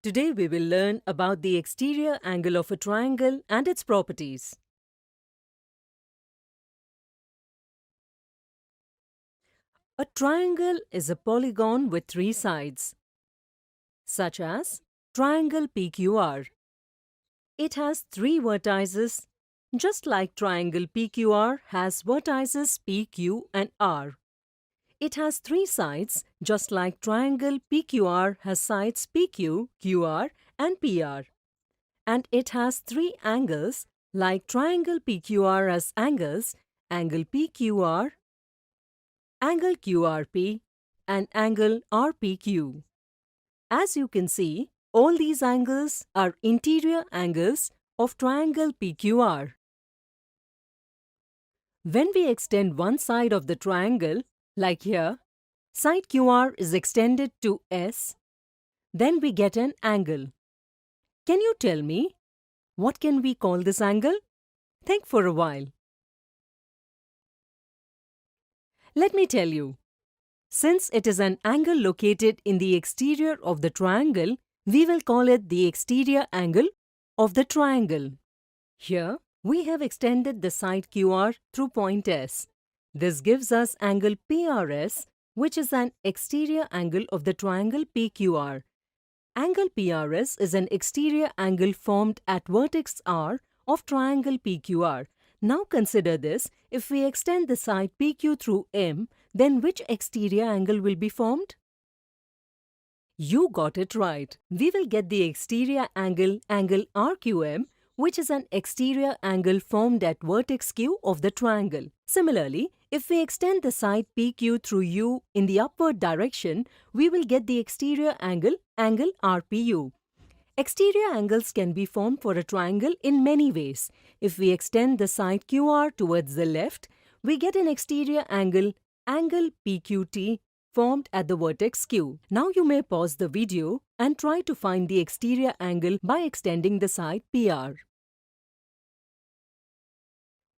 Today we will learn about the exterior angle of a triangle and its properties. A triangle is a polygon with three sides, such as triangle PQR. It has three vertices, just like triangle PQR has vertices PQ and R. It has three sides, just like triangle PQR has sides PQ, QR and PR. And it has three angles, like triangle PQR has angles, angle PQR, angle QRP, and angle RPQ. As you can see, all these angles are interior angles of triangle PQR. When we extend one side of the triangle, like here, side QR is extended to S, then we get an angle. Can you tell me, what can we call this angle? Think for a while. Let me tell you. Since it is an angle located in the exterior of the triangle, we will call it the exterior angle of the triangle. Here, we have extended the side QR through point S. This gives us angle PRS, which is an exterior angle of the triangle PQR. Angle PRS is an exterior angle formed at vertex R of triangle PQR. Now consider this, if we extend the side PQ through M, then which exterior angle will be formed? You got it right. We will get the exterior angle, angle RQM, which is an exterior angle formed at vertex Q of the triangle. Similarly, if we extend the side PQ through U in the upward direction, we will get the exterior angle, angle RPU. Exterior angles can be formed for a triangle in many ways. If we extend the side QR towards the left, we get an exterior angle, angle PQT, formed at the vertex Q. Now you may pause the video and try to find the exterior angle by extending the side PR.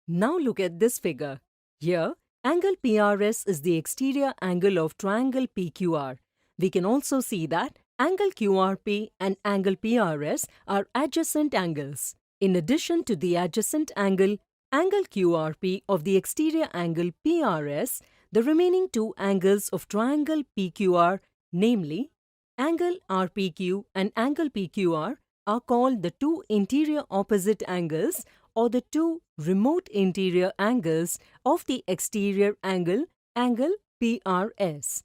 Now look at this figure. Here, angle PRS is the exterior angle of triangle PQR. We can also see that angle QRP and angle PRS are adjacent angles. In addition to the adjacent angle, angle QRP of the exterior angle PRS, the remaining two angles of triangle PQR, namely angle RPQ and angle PQR, are called the two interior opposite angles or the two remote interior angles of the exterior angle, angle PRS.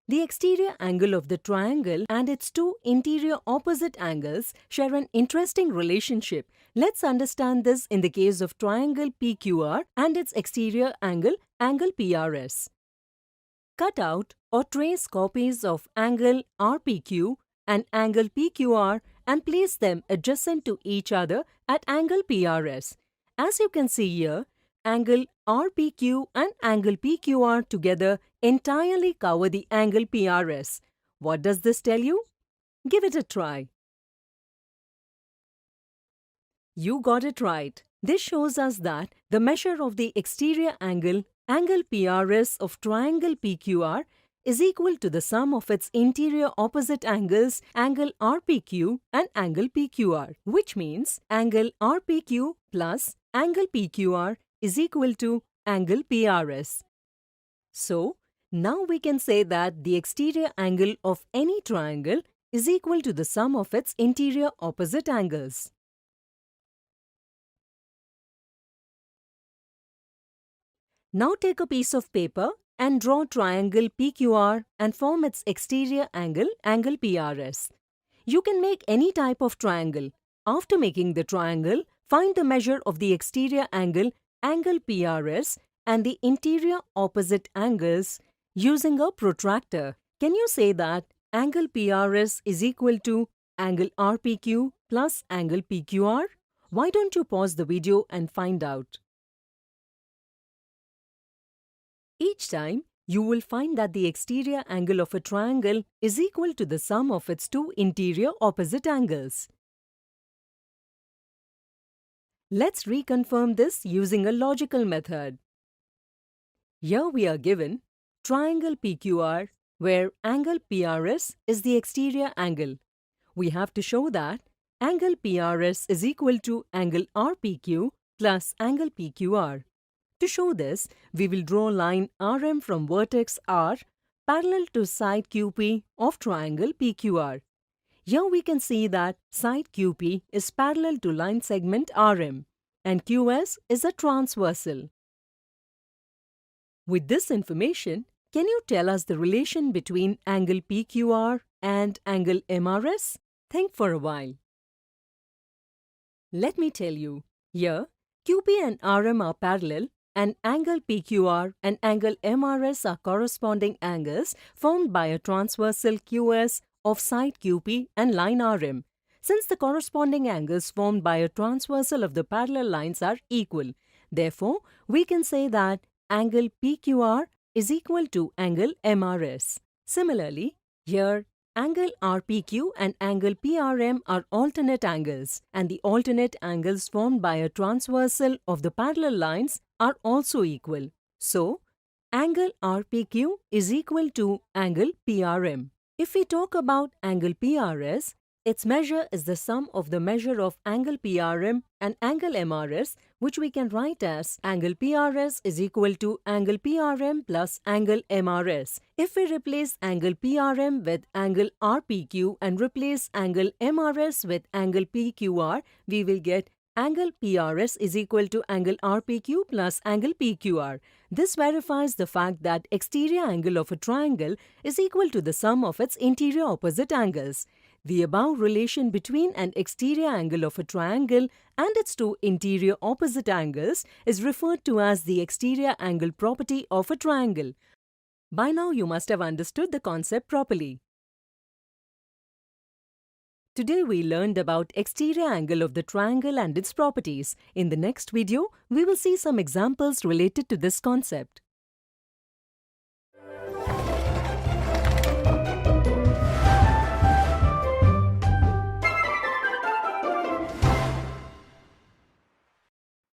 The exterior angle of the triangle and its two interior opposite angles share an interesting relationship. Let's understand this in the case of triangle PQR and its exterior angle, angle PRS. Cut out or trace copies of angle RPQ and angle PQR and place them adjacent to each other at angle PRS. As you can see here, angle RPQ and angle PQR together entirely cover the angle PRS. What does this tell you? Give it a try. You got it right. This shows us that the measure of the exterior angle, angle PRS of triangle PQR is equal to the sum of its interior opposite angles, angle RPQ and angle PQR, which means angle RPQ plus angle PQR is equal to angle PRS. So, now we can say that the exterior angle of any triangle is equal to the sum of its interior opposite angles. Now take a piece of paper and draw triangle PQR and form its exterior angle, angle PRS. You can make any type of triangle. After making the triangle, find the measure of the exterior angle, angle PRS and the interior opposite angles using a protractor. Can you say that angle PRS is equal to angle RPQ plus angle PQR? Why don't you pause the video and find out? Each time, you will find that the exterior angle of a triangle is equal to the sum of its two interior opposite angles. Let's reconfirm this using a logical method. Here we are given triangle PQR, where angle PRS is the exterior angle. we have to show that angle PRS is equal to angle RPQ plus angle PQR. To show this, we will draw line RM from vertex R parallel to side QP of triangle PQR. Here we can see that side QP is parallel to line segment RM and QS is a transversal. With this information, can you tell us the relation between angle PQR and angle MRS? Think for a while. Let me tell you. Here, QP and RM are parallel and angle PQR and angle MRS are corresponding angles formed by a transversal QS of side QP and line RM. Since the corresponding angles formed by a transversal of the parallel lines are equal, therefore, we can say that angle PQR is equal to angle MRS. Similarly, here angle RPQ and angle PRM are alternate angles, and the alternate angles formed by a transversal of the parallel lines are also equal. So, angle RPQ is equal to angle PRM. If we talk about angle PRS, its measure is the sum of the measure of angle PRM and angle MRS, which we can write as angle PRS is equal to angle PRM plus angle MRS. If we replace angle PRM with angle RPQ and replace angle MRS with angle PQR, we will get angle PRS is equal to angle RPQ plus angle PQR. This verifies the fact that exterior angle of a triangle is equal to the sum of its interior opposite angles. The above relation between an exterior angle of a triangle and its two interior opposite angles is referred to as the exterior angle property of a triangle. By now you must have understood the concept properly. Today we learned about exterior angle of the triangle and its properties. In the next video, we will see some examples related to this concept.